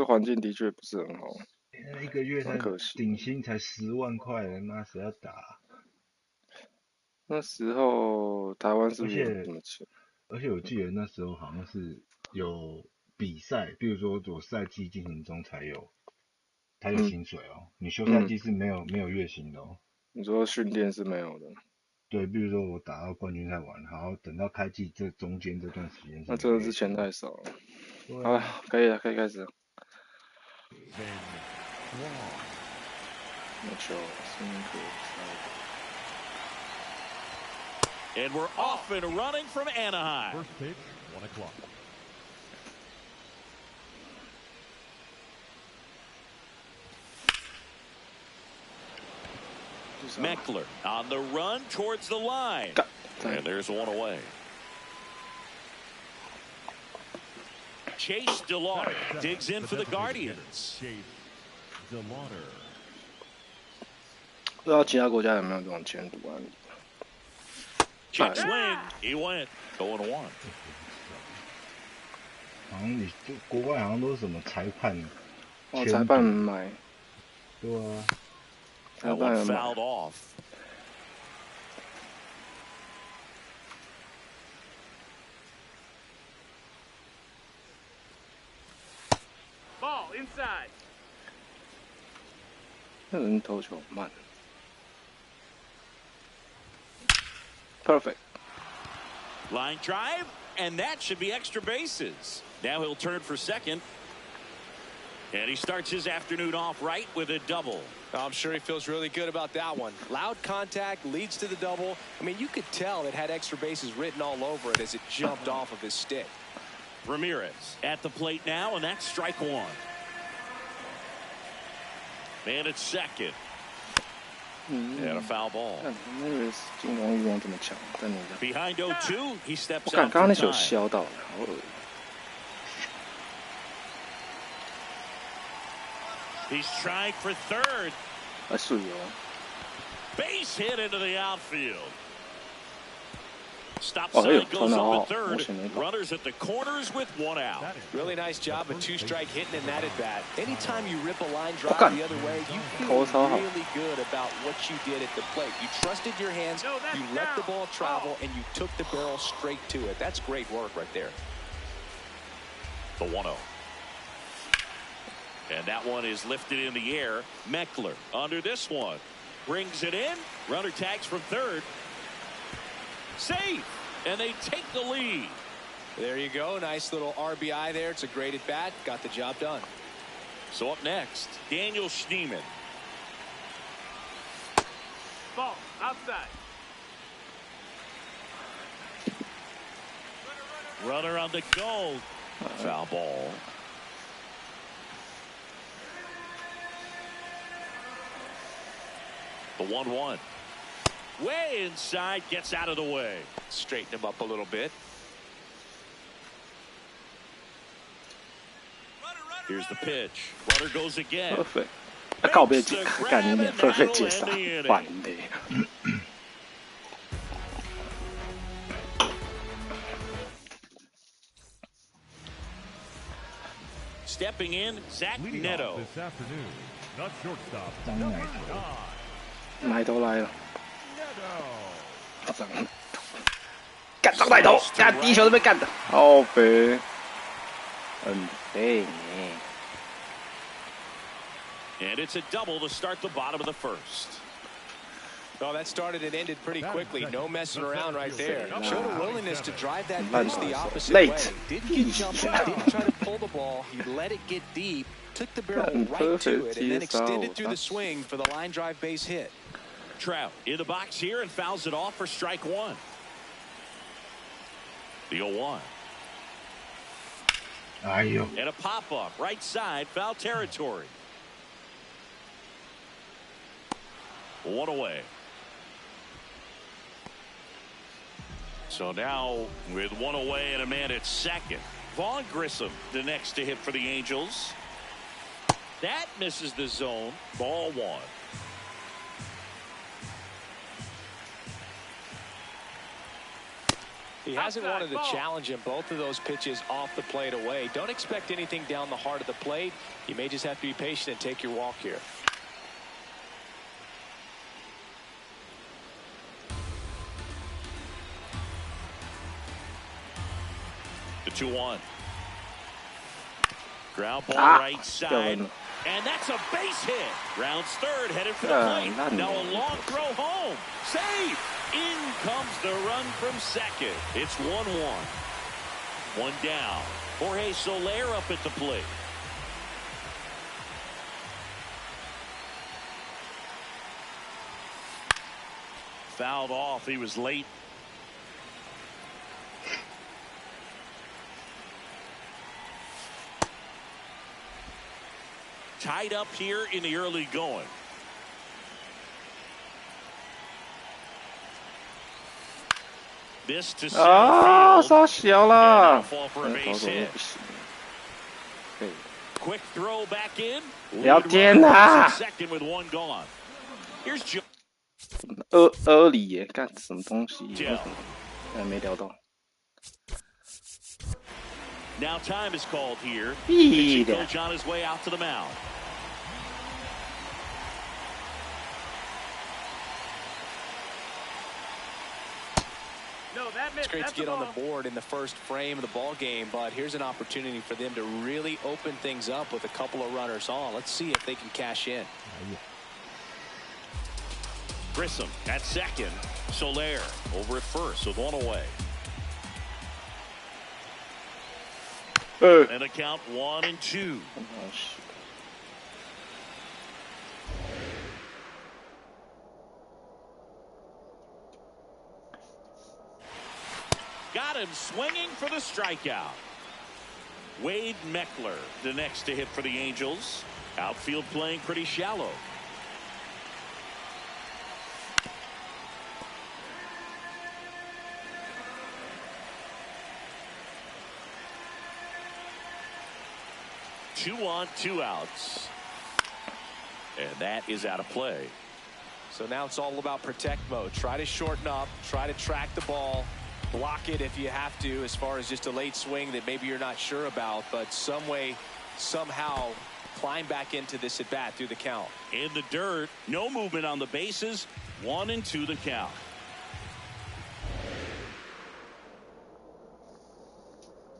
环境的确不是很好，一个月才很可惜。顶薪才10万块，妈谁要打啊？那时候台湾是不是也这么钱？而且我记得那时候好像是有比赛，比如说我赛季进行中才有薪水哦，你休赛季是没有月薪的哦。你说训练是没有的。对，比如说我打到冠军赛完，然后等到开季这中间这段时间是那真的是钱太少了。好了，可以了，可以开始了。And we're off and running from Anaheim. First pitch, 1 o'clock. Meckler on the run towards the line. And there's one away. Chase DeLauder digs in for the Guardians. Chase DeLauder. 不知道其他国家有没有这种前途案例。Check swing, he went 0-1. 好像你国外好像都是什么裁判，裁判买。对啊。That one fouled off. Ball inside. 那人投球慢。Perfect. Line drive, and that should be extra bases. Now he'll turn for second. And he starts his afternoon off right with a double. I'm sure he feels really good about that one. Loud contact leads to the double. I mean, you could tell it had extra bases written all over it as it jumped off of his stick. Ramirez at the plate now, and that's strike one. Man at second. And a foul ball. Behind 0-2, he steps up. 刚刚那球削到了，好恶。He's trying for third. 是哦。 Base hit into the outfield. Stop sign goes up at third. Runners at the corners with one out. Really nice job of two-strike hitting in that at bat. Anytime you rip a line drive the other way, you feel really good about what you did at the plate. You trusted your hands, you let the ball travel, and you took the barrel straight to it. That's great work right there. The 1-0. And that one is lifted in the air. Meckler under this one. Brings it in. Runner tags from third. Safe. And they take the lead. There you go. Nice little RBI there. It's a great at bat. Got the job done. So up next, Daniel Schneemann. Ball outside. Runner on the go. Foul ball. The 1-1. Way inside, gets out of the way. Straighten him up a little bit. Here's the pitch. Runner goes again. Perfect. 告别干你脸 ，perfect 介绍，烦的。Stepping in, Zach Neto. This afternoon, not shortstop. 奶头来了。干张奶头，干第一球都被干的，好肥，很肥呢。 And it's a double to start the bottom of the first. Oh, that started and ended pretty quickly. No messing around right there. Showed a willingness to drive that pitch the opposite way. Didn't get jumped up, didn't try to pull the ball. He let it get deep, took the barrel right to it, and then extended through the swing for the line drive base hit. Trout in the box here and fouls it off for strike one. The 0-1. And a pop-up right side, foul territory. One away. So now with one away and a man at second. Vaughn Grissom the next to hit for the Angels. That misses the zone. Ball one. He hasn't wanted to challenge him. Both of those pitches off the plate away. Don't expect anything down the heart of the plate. You may just have to be patient and take your walk here. The 2-1. Ground ball right side. And that's a base hit. Rounds third, headed for the plate. Now a long throw home. Safe. In comes the run from second. It's 1-1. One down. Jorge Soler up at the plate. Fouled off. He was late. Tied up here in the early going. This to center field. 杀小了。 Fall for a base hit. Quick throw back in. 聊天啊 Second with one gone. Here's Joe. 阿里耶，干什么东西？没聊到。 Now time is called here. 屁的。 Coach on his way out to the mound. It's great to get on the board in the first frame of the ball game, but here's an opportunity for them to really open things up with a couple of runners on. Let's see if they can cash in. Grissom at second. Soler over at first with one away. And a count 1-2. Got him swinging for the strikeout. Wade Meckler, the next to hit for the Angels. Outfield playing pretty shallow. Two on, two outs. And that is out of play. So now it's all about protect mode. Try to shorten up, try to track the ball, block it if you have to, as far as just a late swing that maybe you're not sure about, but some way, somehow climb back into this at bat through the count. In the dirt, no movement on the bases, 1-2 the count.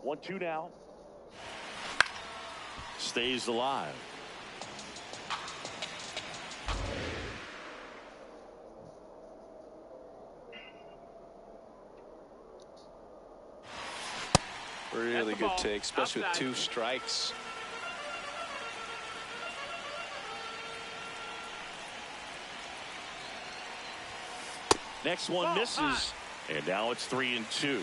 One, two now. Stays alive. Really good take, especially with two strikes. Next one misses, and now it's 3-2.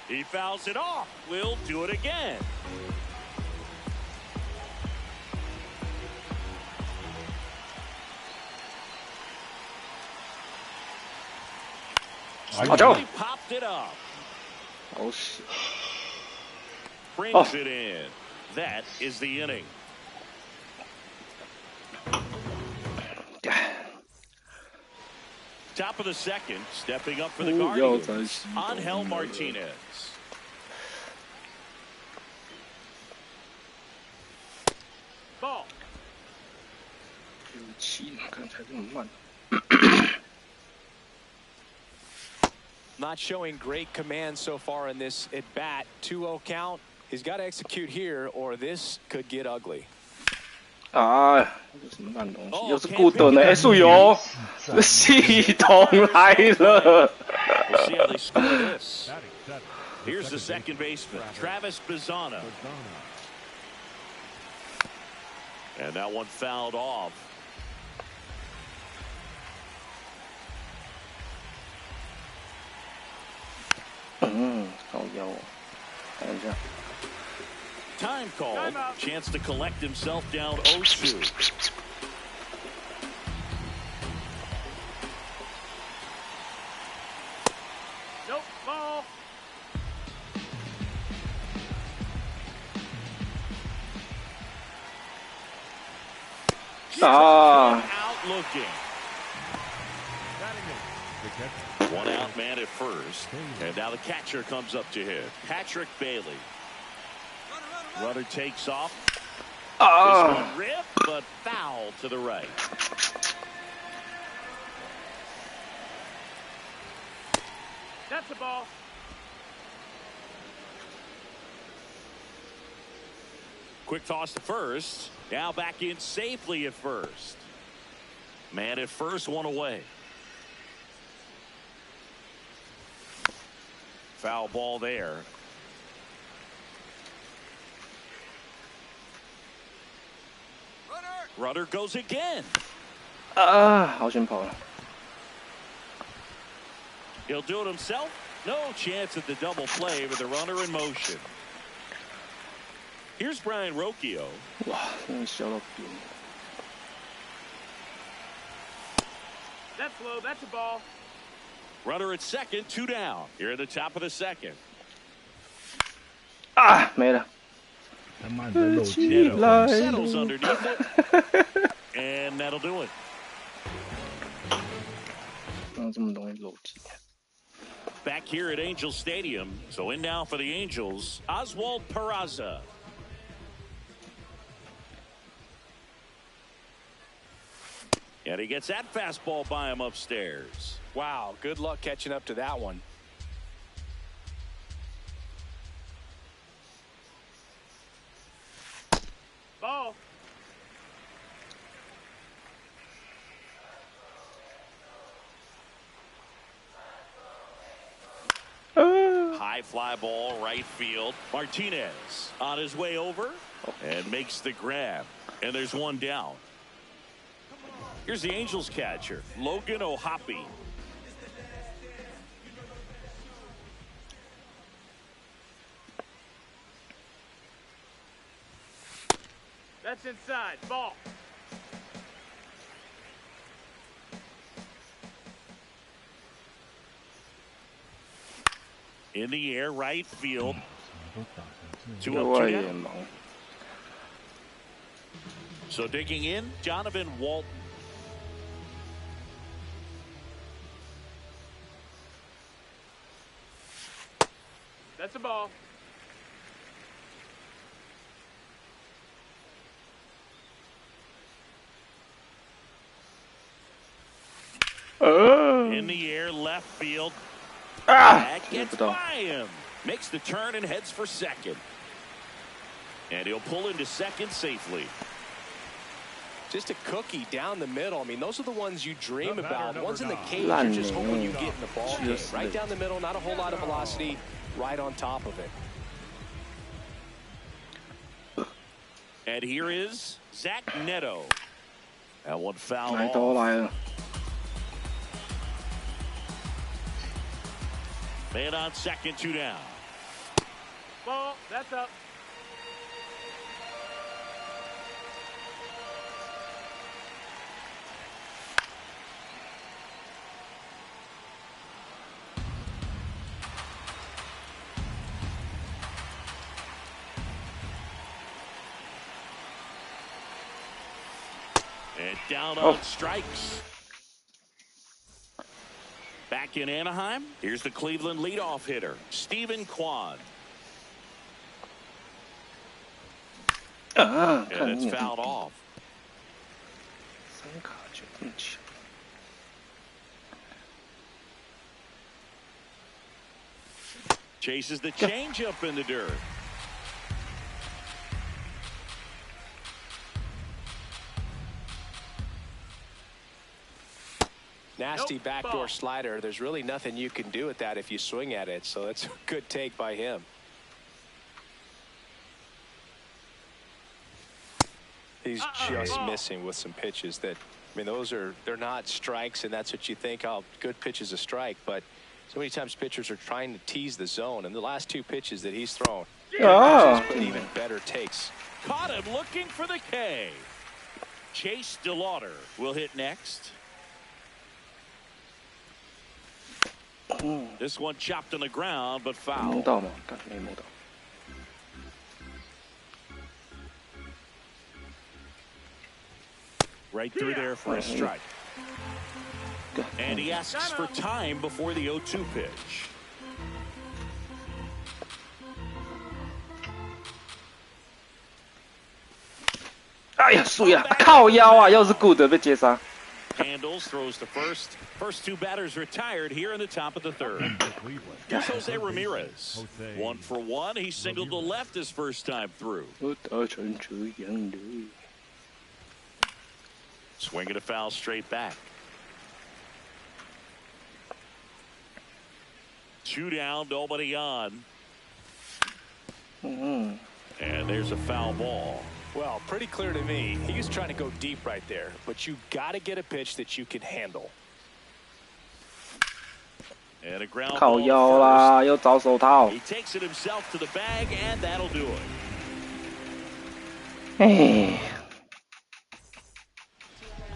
He fouls it off. We'll do it again. He popped it up. Oh shit. Brings it in. That is the inning. Top of the second, stepping up for the Guardians, Angel Martinez. Ball. Not showing great command so far in this at bat. 2-0 count. He's got to execute here, or this could get ugly. 啊，有什么烂东西？又是固顿的 S 油，系统来了。 We'll see how they score this. Here's the second baseman, Travis Bazzana. And that one fouled off. Time call. Chance to collect himself down 0-2. Nope, ball. Ah. Out looking. One out man at first. And now the catcher comes up to hit. Patrick Bailey. Runner takes off. This one ripped, but foul to the right. That's the ball. Quick toss to first. Now back in safely at first. Man at first, one away. Foul ball there. Runner goes again. 好险跑了。 He'll do it himself. No chance at the double play with the runner in motion. Here's Brian Rocchio. 哇，真的小到顶。 That's low. That's a ball. Runner at second, 2 down. Here at the top of the second. 啊，没了。 他妈你在漏气 Neto settles underneath it. And that'll do it. 这么容易漏气。 Back here at Angel Stadium. So in now for the Angels, Oswald Peraza. And he gets that fastball by him upstairs. Wow, good luck catching up to that one. Ball. High fly ball, right field. Martinez on his way over and makes the grab. And there's one down. Here's the Angels catcher, Logan O'Hoppe. That's inside. Ball. In the air, right field. 2 我 up, 2 也 down. 忙。 So digging in, Donovan Walton. That's a ball. In the air, left field. That gets by him. Makes the turn and heads for second. And he'll pull into second safely. Just a cookie down the middle. I mean, those are the ones you dream about. Ones in the cage, you're just hoping you get in the ball game. Right down the middle, not a whole lot of velocity, right on top of it. And here is Zach Neto. That one fouled 来都 off. 来了。 Man on second, 2 down. Ball. That's up. And down on strikes. Back in Anaheim, here's the Cleveland leadoff hitter, Stephen Kwan. And it's fouled off. 三卡就这么强。 Chases the changeup in the dirt. Nasty backdoor slider. There's really nothing you can do with that if you swing at it. So that's a good take by him. He's just missing with some pitches that, I mean, they're not strikes, and that's what you think, oh, good pitch is a strike. But so many times pitchers are trying to tease the zone, and the last 2 pitches that he's thrown, but even better takes. Caught him looking for the K. Chase DeLauder will hit next. This one chopped on the ground, but 摸 foul. 到吗？干没摸到。 Ready Right through there for a strike. And he asks for time before the 0-2 pitch.哎呀，输呀！靠腰啊，又是 good 被接杀。 Handles, throws to first. First two batters retired here in the top of the third. Here's Jose Ramirez. 1 for 1. He singled to left his first time through. Swinging a foul straight back. 2 down, nobody on. And there's a foul ball. Well, pretty clear to me. He was trying to go deep right there, but you got to get a pitch that you can handle. And a ground 靠 ball 腰啦， first. 又找手套。 He takes it himself to the bag, and that'll do it. 哎，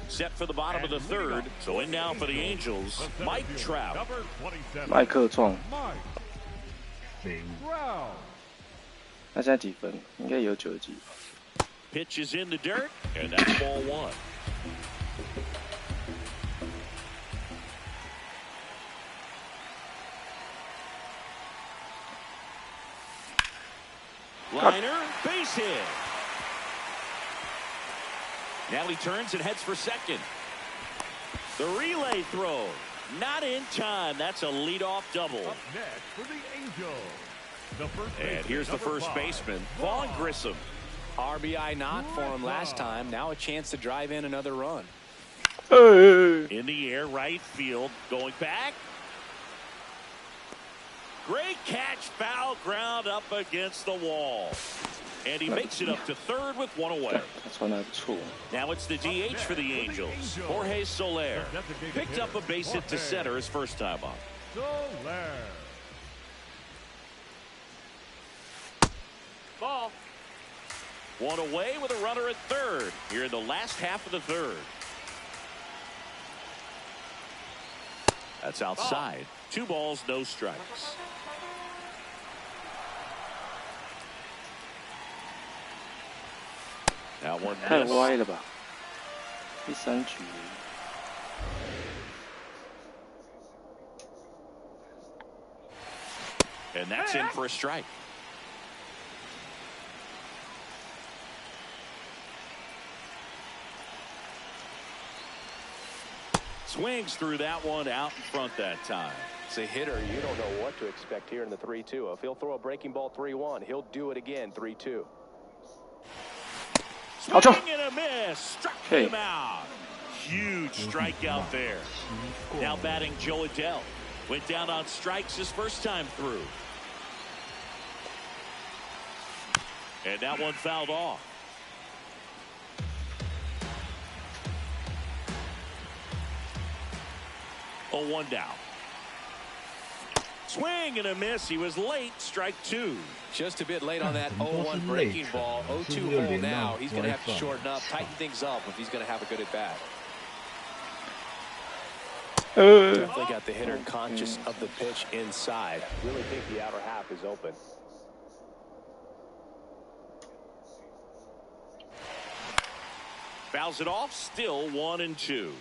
Set for the bottom of the third. So in now for the Angels, Mike Trout. Number 27. 麦克创， Mike 废物。 Trout. 他现在几分？应该有90几。 Pitch is in the dirt, and that's ball 1. Liner, base hit. Now he turns and heads for second. The relay throw, not in time. That's a leadoff double. Up next for the Angels. The first And baseman, here's the number first 5, baseman, Vaughn Grissom. RBI knock for him last time. Now a chance to drive in another run. 哎， In the air, right field, going back. Great catch, foul ground up against the wall. And he makes it up to third with 1 away. 他传的还不错。 Now it's the DH for the Angels. Jorge Soler picked up a base hit to center his first time up. Soler. Ball. 1 away with a runner at third here in the last half of the third. That's outside. 2 balls, no strikes. That one 太 missed. 歪了吧！第3局。 And that's in for a strike. Swings through that one out in front that time. As a hitter, you don't know what to expect here in the 3-2. If he'll throw a breaking ball 3-1, he'll do it again 3-2. Swing and a miss. Struck him out. Huge strikeout there. Now batting Joe Adell. Went down on strikes his first time through. And that one fouled off. Oh, 1 down. Swing and a miss. He was late. Strike 2. Just a bit late on that 0-1 breaking ball. 0-2 hole now. He's going to have to shorten up, tighten things up if he's going to have a good at bat. Definitely got the hitter conscious of the pitch inside. Really think the outer half is open. Fouls it off. Still 1-2.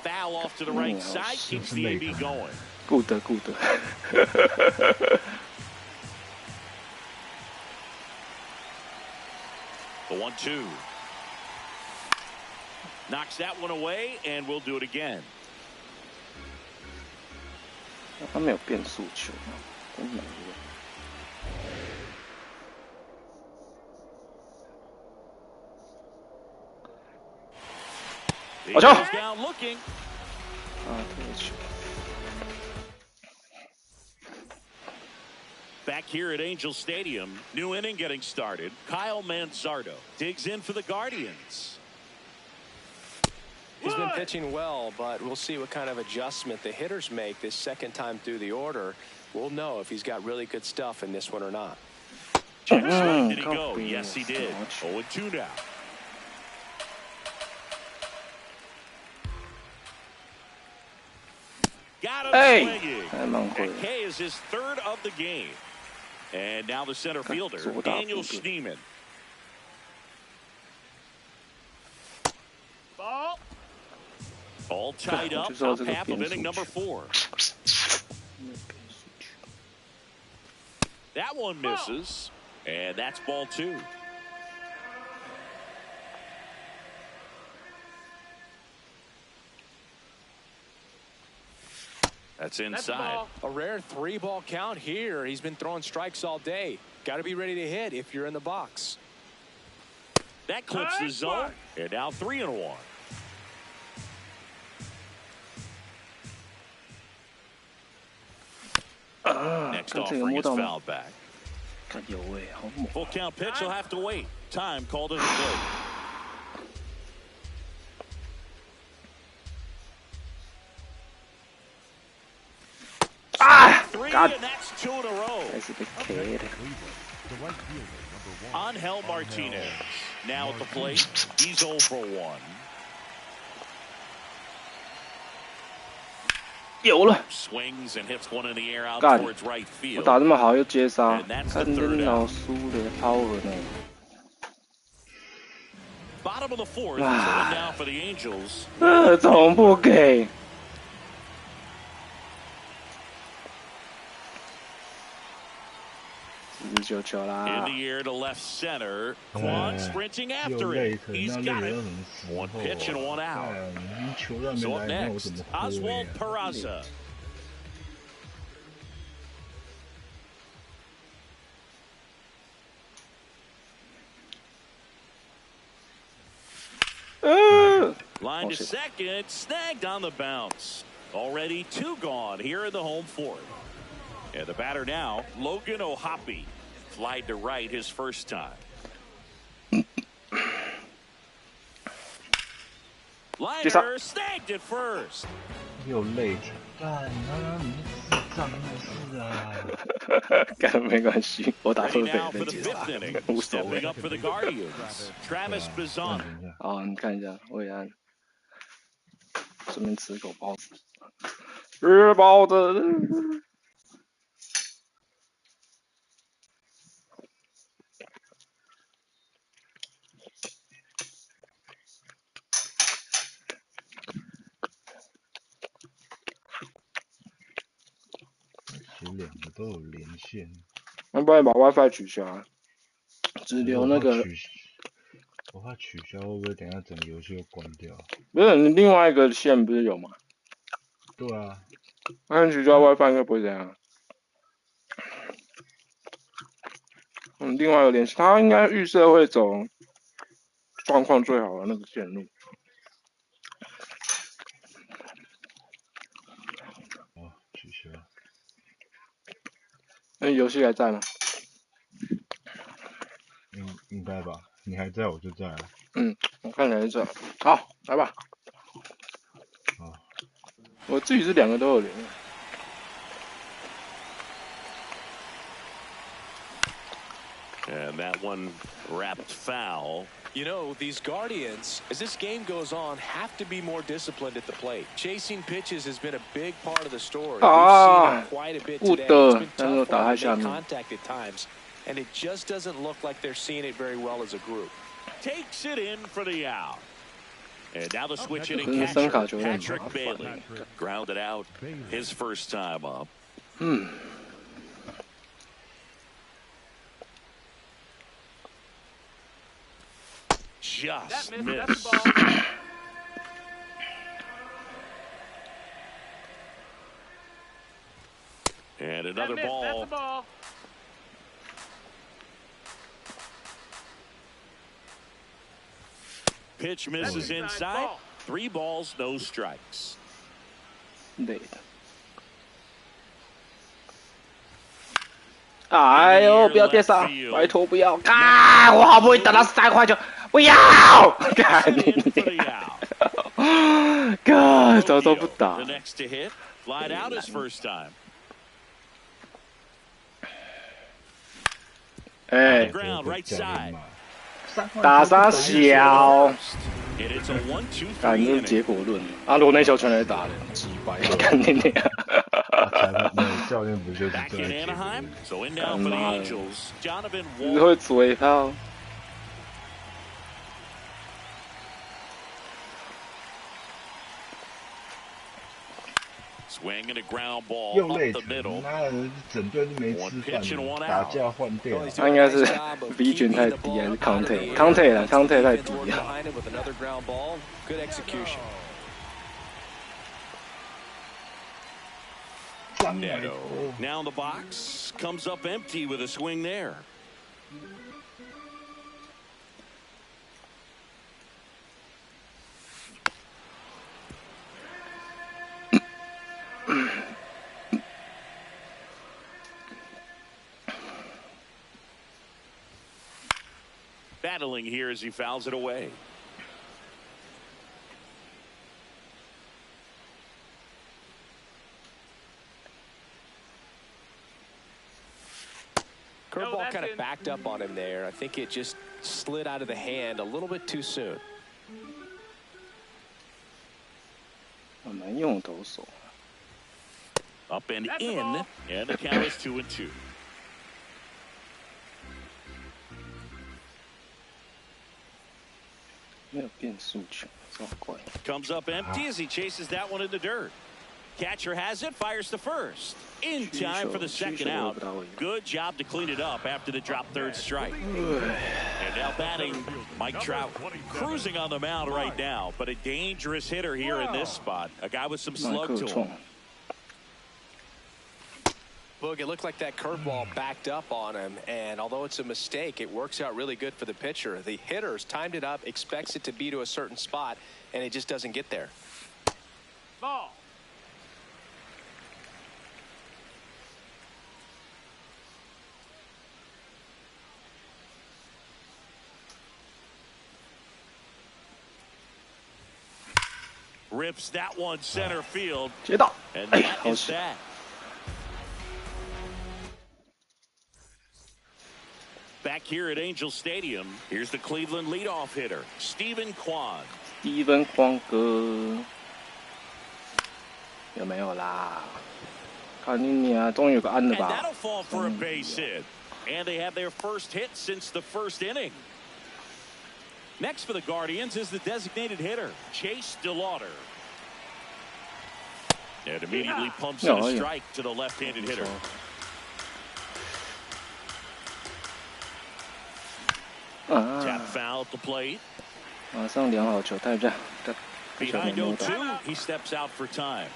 Foul off to the right side. Keeps the AB going. Good. The 1-2. Knocks that one away, and we'll do it again. 他没有变速球，真没有。 He goes down looking. 啊，这个球。 Back here at Angel Stadium, new inning getting started. Kyle Manzardo digs in for the Guardians. He's been pitching well, but we'll see what kind of adjustment the hitters make this second time through the order. We'll know if he's got really good stuff in this one or not. Did he go? Yes, he did. 0-2 now. Got Hey, swinging. 还蛮会 And 的。 K is his third of the game. And now the center fielder, 左打 Daniel 不对 Schneemann. Ball. All tied up, 我就知道 top 这个 half of 变 inning 速 number 球。 4. That one misses, and that's ball 2. That's That's a inside. ball. A rare 3-ball count here. He's been throwing strikes all day. Got to be ready to hit if you're in the box. That clips the Nice zone, one. and now 3-1. Next 看这个 offering 摸 is 到吗？ fouled back. 看有哎，好猛！ Full count pitch, he'll have to wait. Time called into play. Ah! Three, God. and that's 2 in a row. 还是被 K 的。 The right fielder, number 1. Angel Martinez now at the plate. He's 0 for 1. 有了！ Swings and hits one in the air out God. towards right 我 field. 打这么好又接杀 And，that's 看 the 这 third 老 out. 输的 power 呢。 Bottom of the 4th, so Ah. now for the Angels. 总不给。49球 In 啦！ the air to left center. Quan sprinting 又 after 累 it. 成 He's 那 got 累 it. 到什么时候 One pitch and one out. 干球都还没 So up 来，那我 next, 怎么挥 Oswald 啊？ Peraza. Line to shit. second, snagged on the bounce. Already 2 gone here in the home 4th. And the batter now, Logan O'Hoppe. Flied to right his first time. Liner snagged at first. 又累成，干他你是智障是啊！干没关系，我打 Ready 会被 now 人 for the 接 5th 杀， inning. 无所谓 Stepping。up for the Guardians, Travis 暂 Bazan. 停一下，好，你看一下，我也按，顺便吃口包子，吃包子。其实2个都有连线。要不然把 WiFi 取消啊，只留那个。我怕取消会不会等一下整个游戏又关掉？不是，你另外一个线不是有吗？对啊，那你取消 WiFi 应该不会这样。另外一个联系，它应该预设会走状况最好的那个线路。哦，取消。那游戏还在吗？应该吧，你还在我就在啊。我看起来是这。好，来吧。好。我自己是2个都有连。And that one wrapped foul. You know, these Guardians, as this game goes on, have to be more disciplined at the plate. Chasing pitches has been a big part of the story. We've seen it quite a bit today. It's been tough for them to make contact at times, and it just doesn't look like they're seeing it very well as a group. Takes it in for the out. And now the switch that's hitting a catcher, Patrick Patrick Bailey. Grounded out his first time up. Just That missed. missed. That's a ball. And That another missed. That's ball. a ball. Pitch misses That's inside. ball. 3 balls, no strikes. 累的。哎呦，不要跌杀！拜托不要！干，我好不容易打到3块球，不要！干 Takes 你 it in for the out. 干，早都不打 The。next to hit, flied out his first time. 哎， Ground right 教练 side. 骂打啥小？ And it's a 1-2-3干这是 inning. 结果论啊！罗内球全来打的，击败，干你娘！裁判没有教练不就是这 Back 样 in 结果 Anaheim, 论？ so in now for the Angels, Donovan 只 Wall. 会嘴炮。 Swing and a ground ball 又 up 累 the 成， middle. 妈的，整队都没吃饭，打架换掉。 他应该是 B 群太低还是康泰？康泰啦，康泰太低了。 Neto now in the box, comes up empty with a swing there. Battling here as he fouls it away. Curveball kind of backed up on him there. I think it just slid out of the hand a little bit too soon. 蛮用投手。 Up and in, and the count is 2-2. Comes up empty as he chases that one in the dirt. Catcher has it, fires to first. In time for the second out. Good job to clean it up after the drop third strike. And now batting Mike Trout. Cruising on the mound right now, but a dangerous hitter here in this spot. A guy with some slug to him. Boog, it looked like that curveball backed up on him, and although it's a mistake, it works out really good for the pitcher. The hitter's timed it up, expects it to be to a certain spot, and it just doesn't get there. Ball. Rips that one center field. 接到， And 哎， that 好 is 险！ that. Back here at Angel Stadium, here's the Cleveland leadoff hitter, Stephen Kwan. 低分光哥有没有啦？看你娘，终于有个安了 And 吧？ that'll fall for a base hit. And they have their first hit since the first inning. Next for the Guardians is the designated hitter, Chase DeLauder. And immediately pumps in a strike to the left-handed hitter. Tap foul at the plate. 马上量好球态这样。 Behind 0-2, he steps out for time.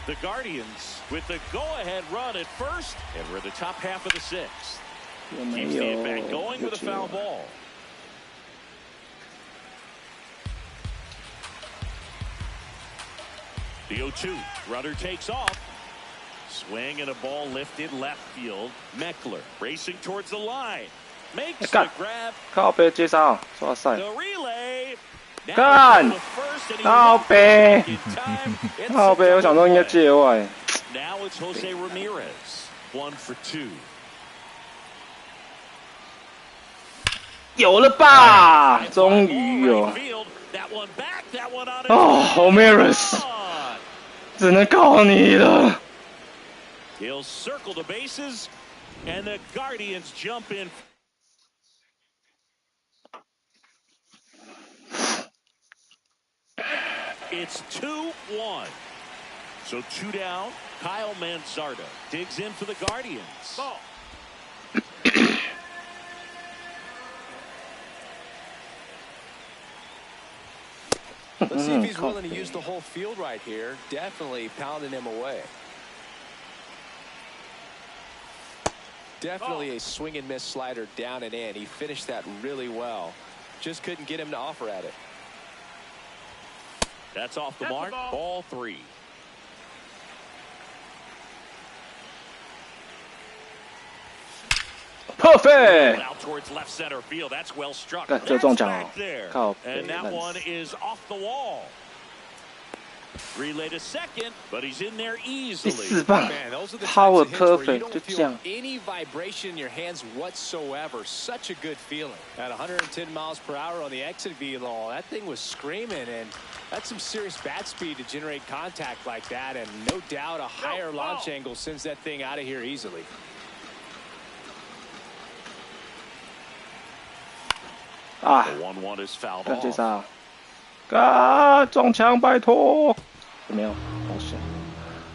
The Guardians with the go-ahead run at first, and we're the top half of the sixth. Keeps the at-bat going with a foul ball. The 0-2, runner takes off. Swing and a ball lifted left field. Meckler racing towards the line. Makes the grab. 靠背接杀，抓赛。 The relay. 干！靠背，靠背，我想说应该界外。 Now it's Jose Ramirez, 1 for 2. 有了吧？终于有。哦 ，Ramirez， 只能靠你了。 He'll circle the bases, and the Guardians jump in. It's 2-1. So 2 down. Kyle Manzardo digs in for the Guardians. Ball. Let's see if he's willing to use the whole field right here. Definitely pounding him away. Definitely a swing and miss slider down and in. He finished that really well. Just couldn't get him to offer at it. That's off the mark. Ball 3. Perfect. Out towards left center field. That's well struck. 这中奖 back there. 靠背 And that one is off the wall. Relay to second, but he's in there easily. 4棒 Man, those are the，power types of hits where you perfect， don't 就这 feel 样。 any vibration in your hands whatsoever. Such a good feeling. At 110 miles per hour on the exit velo, that thing was screaming, and that's some serious bat speed to generate contact like that, and no doubt a higher launch angle sends that thing out of here easily. 啊， The 1-1 is fouled 干这 off. 啥？啊，撞墙，拜托！有没有？好险！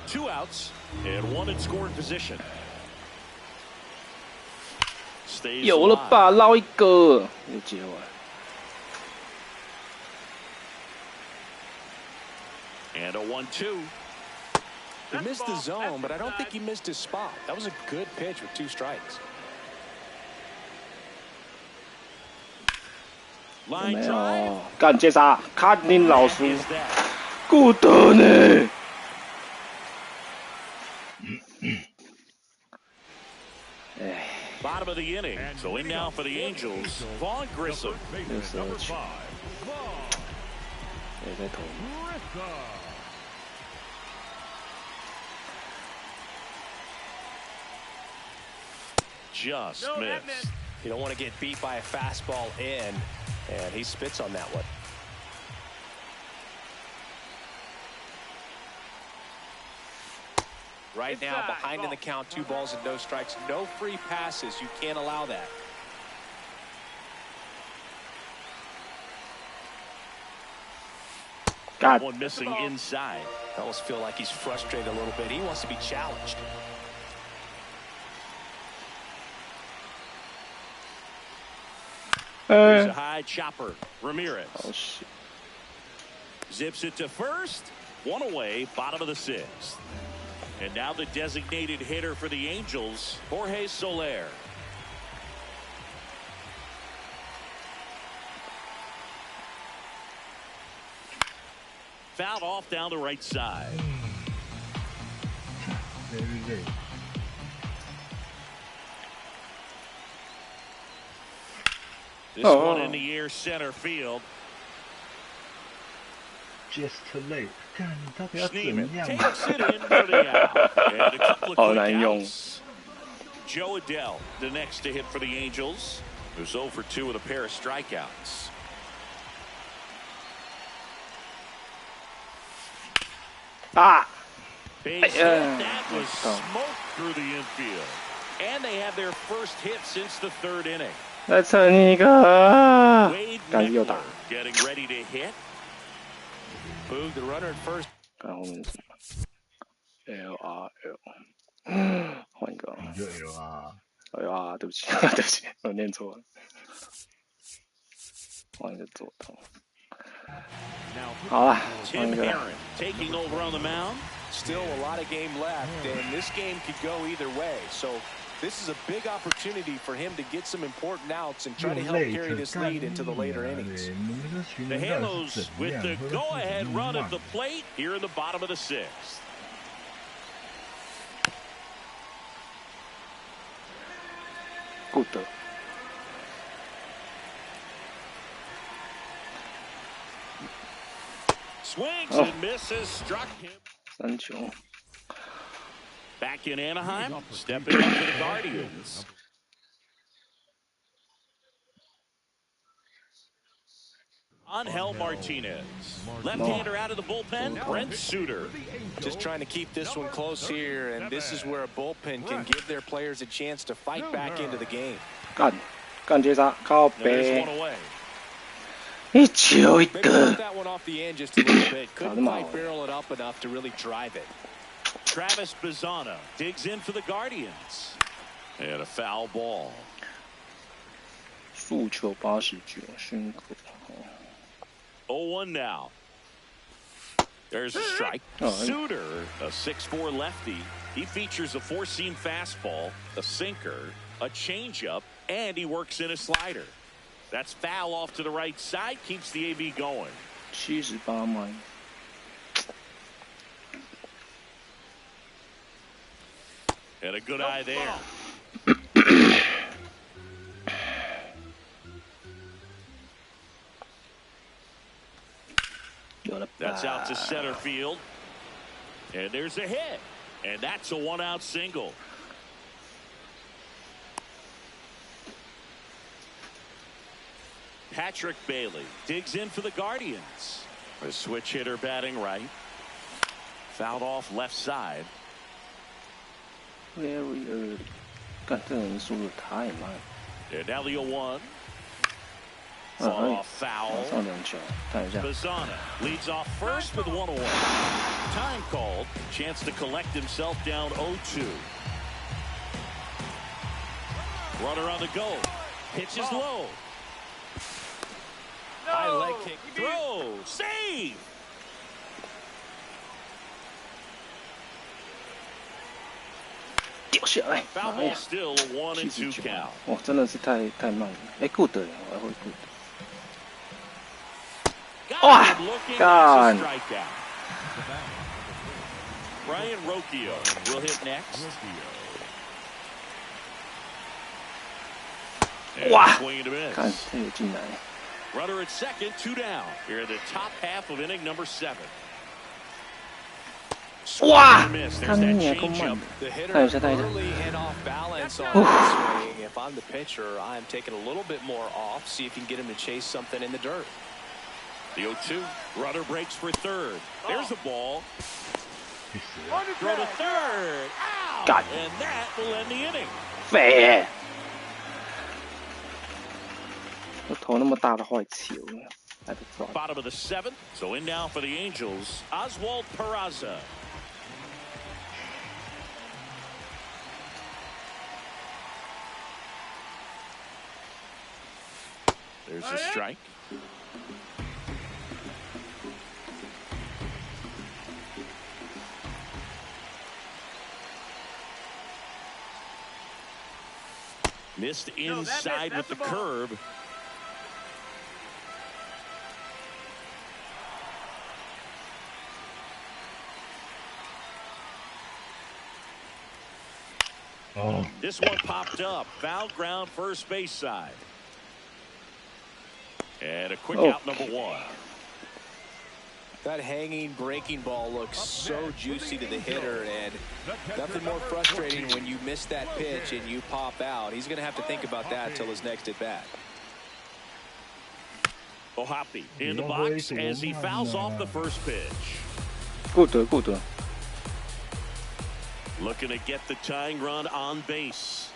2 outs and 1 in scoring position. Stays 有了 alive. 吧，捞一个，又接完。 And a 1-2. He missed the zone, but I don't think he missed his spot. That was a good pitch with 2 strikes. 有 Line 没 drive. 有？干这啥？看你老叔， Is that 顾得呢？哎， bottom of the inning? So in now for the Angels, Vaughn Grissom. 62球，也在投。 Just missed. You don't want to get beat by a fastball in, and he spits on that one. Right now, behind in the count, 2 balls and no strikes, no free passes. You can't allow that. God. One missing inside. I almost feel like he's frustrated a little bit. He wants to be challenged. Here's a high chopper. Ramirez. Oh shit. Zips it to first. 1 away, bottom of the 6th. And now the designated hitter for the Angels, Jorge Soler. Fouled off down the right side. This one in the air center field. Just too late. 看他不要 Schneemann 怎样。 takes it in for the out. And a couple of 好 quick 难用。 outs. Joe Adell, the next to hit for the Angels, who's 0 for 2 with a pair of strikeouts. Ah. Base hit, that was smoked through the infield. And they have their first hit since the 3rd inning. 再蹭一个， Wade 干又打， Meckler getting ready to hit. Boog, the runner at first. 看后面是什么 ？LRL， 换一个你就 L 啊， ，LR， 对不起，对不起，我念错了，换一个左投。好了，换 Tim 一个。 Herron taking over on the mound. Still a lot of game left, and this game could go either way. So this is a big opportunity for him to get some important outs and try to help carry this lead into the later innings. The Halos with the go-ahead run at the plate here in the bottom of the 6th. Good. Swings and misses, struck him. 3球。 Back in Anaheim, stepping up to the Guardians. Angel Martinez. Left-hander out of the bullpen, Brent Suter. Just trying to keep this one close here, and this is where a bullpen can give their players a chance to fight back into the game. 干接杀，靠 And there's 北 one，away. 一球一 Maybe 个 let。that one off the end just a little bit. Couldn't quite barrel it up enough to really drive it. Travis Bazzana digs in for the Guardians. And a foul ball. 速球89，辛苦。 0-1 now. There's a strike. Suter, a 6'4 lefty. He features a 4-seam fastball, a sinker, a changeup, and he works in a slider. That's foul off to the right side, keeps the AB going. 78迈。 And a good eye there. That's out to center field. And there's a hit. And that's a one-out single. Patrick Bailey digs in for the Guardians. A switch hitter batting right. Fouled off left side. Very early. 干，这人速度太慢。And now the 0-1. Fall off foul. 上2球，看一下。 Bazzana leads off first with 1 away. Time called. Chance to collect himself down 0-2. Runner on the go. Pitch is low. High leg kick. Throw. Save. Foul ball still a 1-2 count. 哦，真的是太慢了。哎，good，我还会 good。哇，干！ Ryan Rocchio will hit next. 哇， swing and a miss. 看这有进来。 Runner at second, 2 down. Here in the top half of inning number 7. 哇， There's 看 that 你还够 change 慢 up. ，The hitter 看一下，看一下。 early and off balance on that swing. If I'm the pitcher, I'm taking a little bit more off. See if you can get him to chase something in the dirt. The 0-2. Runner breaks for third. There's the ball. Throw to third. Ow! God. And that will end the inning. 废耶！我投那么大的坏球，还不抓。 Bottom of the 7th. So in now for the Angels, Oswald Peraza. There's a strike. Missed inside with the curve. Oh. This one popped up. Foul ground first base side. And a quick out number 1. That hanging breaking ball looks so juicy to the hitter, and nothing more frustrating when you miss that pitch and you pop out. He's going to have to think about that until his next at bat. Ohapi in the box as he fouls off the first pitch. Good. Looking to get the tying run on base.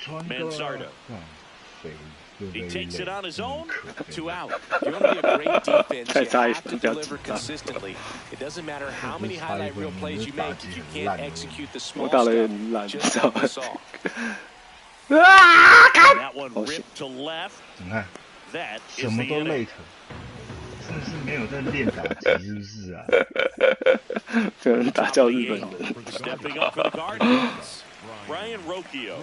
Manzardo. He takes it on his own. 2 out. You want to be a great defense, you have to deliver consistently. It doesn't matter how many highlight reel plays you make if you can't execute the small stuff. Just like we saw. That one ripped to left. 你看， That 什 is 么 the 都 inning. late，真的是没有在练打击，是不是啊？这人打叫日本人。 Stepping up for the Guardians, Ryan Rocchio.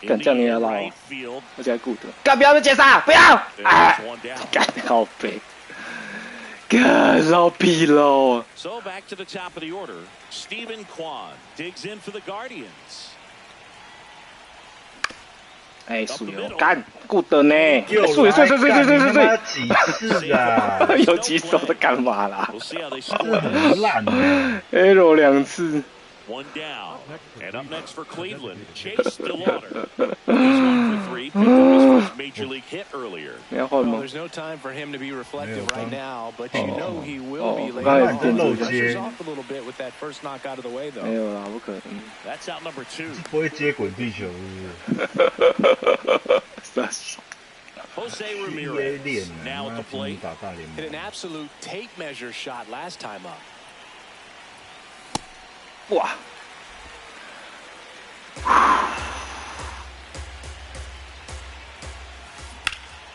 干这样你也拉 Right field. 而且还 good。干，不要被解杀，不要！ There's 哎， one down. 干好背，干老屁喽！ So back to the top of the order. Stephen Kwan digs in for the Guardians. 哎，素友干 good 呢？又素友，来干你他妈睡，几次啊？有几手的干嘛啦 We'll see how they 这 score. 很烂的。 ？arrow 2次。 One down. And up next for Cleveland, Chase Stillwater. He's 1 for 3. Picked up his first major league hit earlier. 你要换 Well, 吗？ there's no time for him to be reflective right now, but you know he will be later Right. on. Right. Pressure's off a little bit with that first knock out of the way, 没 though. 有啦，不可能。 That's out number 2. 不会接滚地球，是不是？ Jose NBA Ramirez 练 now at the 啊，妈 plate. 打大联 Hit an 盟。 absolute tape measure shot last time up. 哇！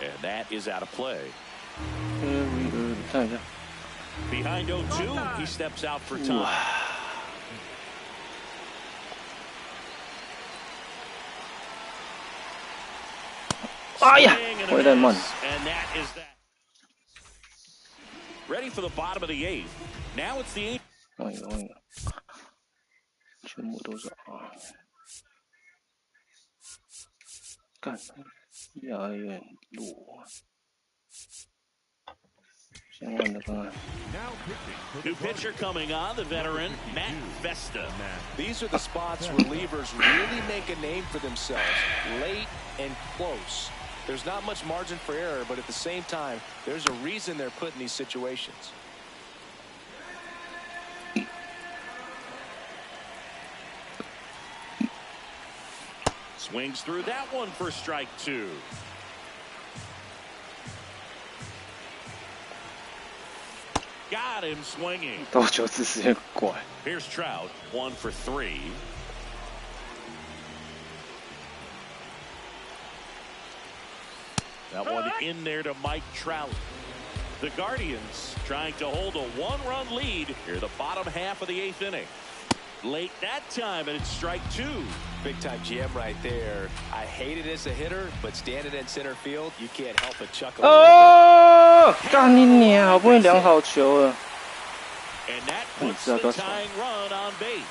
And that is out of play. 看一下。 Behind 0-2, he steps out for time. 哎呀 Swing and a 回来慢。 miss, and that is that. Ready for the bottom of the 8th. Now it's the 8th. 换一个，全部都是啊！干，压有点弱。先换的看看。 New pitcher coming on, the veteran Matt Vesta. These are the spots relievers really make a name for themselves, late and close. There's not much margin for error, but at the same time, there's a reason they're put in these situations. Swings through that one for strike 2. Got him swinging. 投球姿势有点怪。 Here's Trout, 1 for 3. That one in there to Mike Trout. The Guardians trying to hold a 1-run lead here, the bottom half of the 8th inning. Late that time, and it's strike 2. Big time GM right there. I hate it as a hitter, but standing in center field, you can't help but chuckle. 哦，干你娘！好不容易量好球了。 And that puts the tying run on base.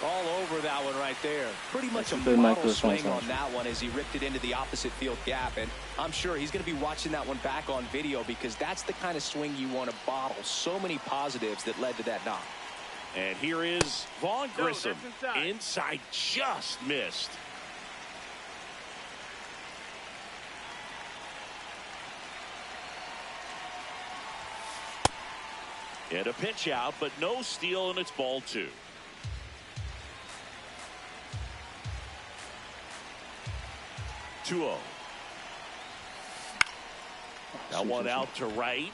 All over that one right there. Pretty much a model swing on that one as he ripped it into the opposite field gap. And I'm sure he's going to be watching that one back on video because that's the kind of swing you want to bottle. So many positives that led to that knock. And here is Vaughn Grissom. Inside just missed. And a pitch out, but no steal, and it's ball 2. Now one out to right.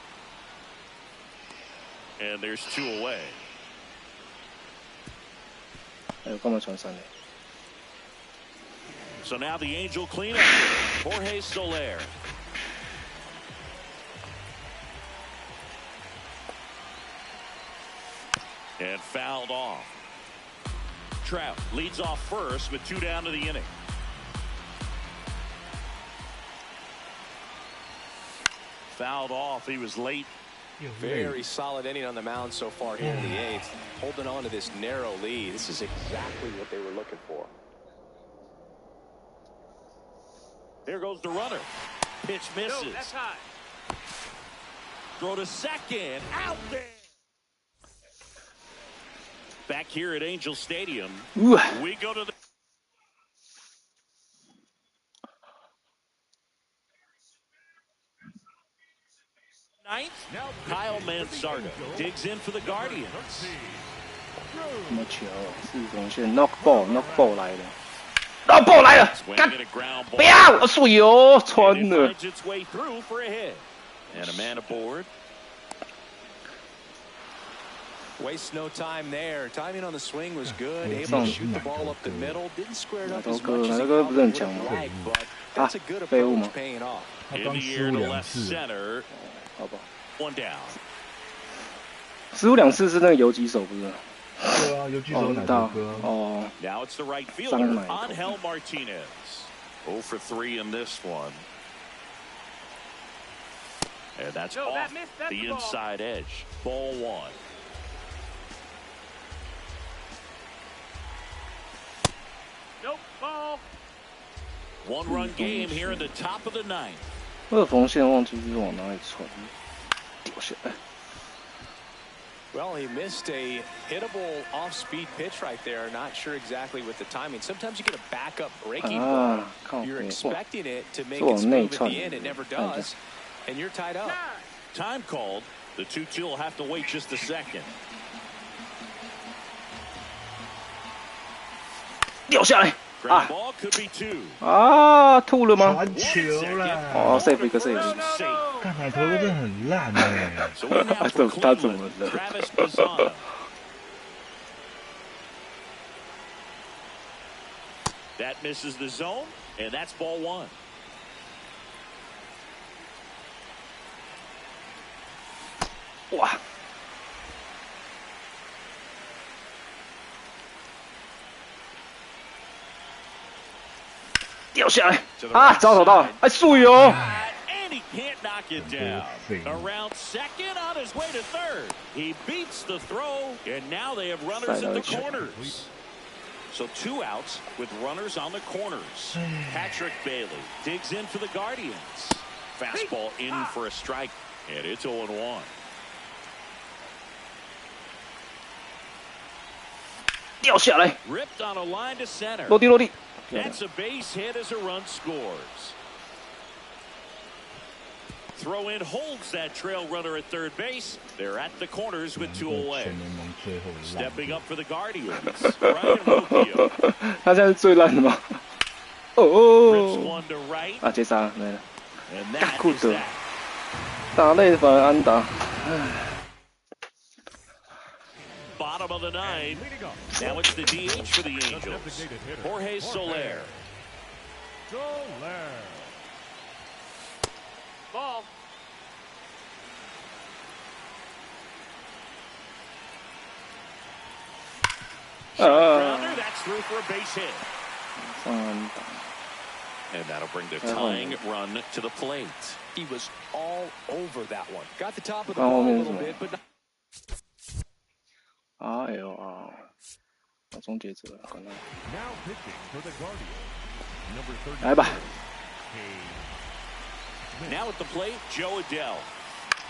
And there's 2 away. 哎呦，干嘛传3垒？ So now the Angel cleanup. Jorge Soler. And fouled off. Trout leads off first with 2 down to the inning. Fouled off. He was late. Very solid inning on the mound so far here in the 8th. Holding on to this narrow lead. This is exactly what they were looking for. Here goes the runner. Pitch misses. No, that's high. Throw to second. Out there. Back here at Angel Stadium. We go to the ninth. Kyle Mansardo digs in for the Guardians. 什么球？四中线 knock ball 来了 ，knock ball 来了，干！不要，水哦，穿了。 Finds its way through for a hit. And a man aboard. Waste no time there. Timing on the swing was good. Able to shoot the ball up the middle. Didn't square it up as much as he probably would have liked, but that's a good approach paying off. In the air to left center. 好不好？ One down. 失误2次是那个游击手不是？对啊，游击手哪个歌？哦。 Now it's the right fielder, Angel Martinez. 0 for 3 in this one. And that's off the inside edge. Ball 1. Nope, ball. 1-run game here in the top of the 9th. 二缝线忘记是往哪里传，丢下来。 Well, he missed a hittable off-speed pitch right there. Not sure exactly with the timing. Sometimes you get a backup breaking ball. You're expecting it to make its move at the end. It never does. And you're tied up. Time called. The 2-2 will have to wait just a second. 掉下来 Ground ball could be 2. 啊！吐了吗？传球啦！哦 ，save 一个 save。 看海头真的很烂哎。 So we now for Cleveland, Travis Bazzana. That misses the zone, and that's ball 1. Wow. 掉下来啊！招手到，哎，水哦！ And he can't knock it down. Around second on his way to third. He beats the throw, and now they have runners in the corners. So 2 outs with runners on the corners. Patrick Bailey digs in for the Guardians. Fastball in for a strike, and it's 0-1. 掉下来， Ripped on a line to center. 落地落地。 That's a base hit as a run scores. Throw in holds that trail runner at third base. They're at the corners with 2 away. Stepping up for the Guardians, Ryan Rocchio. 他现在是最烂的吗？ Rips 哦 one to right, 啊，接杀了，没了。 and that Good. is that. 打累反而安打。 Bottom of the 9. Now it's the DH for the Angels. Jorge Soler. Ball. Grounder, that's through for a base hit. 上安打。 And that'll bring the tying run to the plate. He was all over that one. Got the top of the ball a little bit, but not RLR， 终结者，可能。 Now pitching for the Guardians, number 30. 来吧。 Now at the plate, Joe Adele.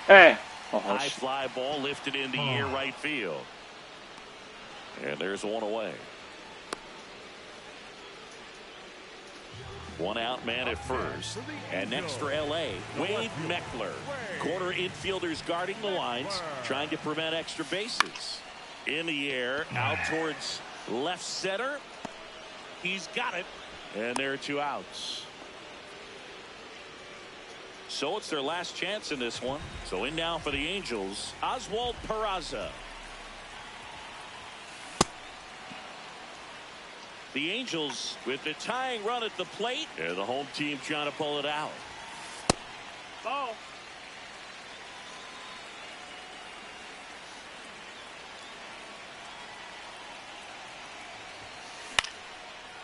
哎，哦，好 High fly ball lifted in the air right field. And there's 1 away. 1 out man at first. And next for LA, Wade Meckler. Corner infielders guarding the lines, trying to prevent extra bases. In the air, out towards left center. He's got it. And there are 2 outs. So it's their last chance in this one. So in now for the Angels, Oswald Peraza. The Angels with the tying run at the plate. And the home team trying to pull it out. Ball.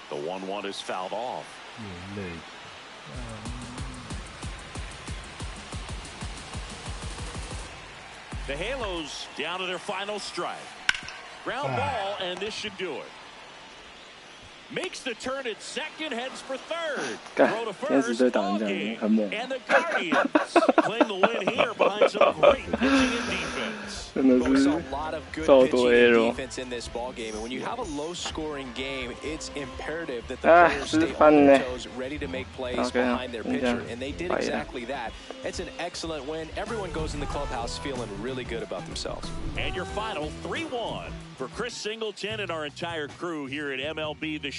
The 1-1 is fouled off. 有累。 The Halos down to their final strike. Ground ball, and this should do it. Makes the turn at second, heads for third. Throw to first, ball game. And the Guardians claim the win here behind some great pitching and defense. 真的 we 是 saw a lot of good 超 pitching 多 and arrow。 defense in this ball game. And when you have a low-scoring game, it's imperative that the 啊， players 吃 stay 饭 on 呢 their toes, ready to make plays OK 啊 behind their 等一下 pitcher. And they did 摆了 exactly that. It's an excellent win. Everyone goes in the clubhouse feeling really good about themselves. And your final 3-1 for Chris Singleton and our entire crew here at MLB The Show.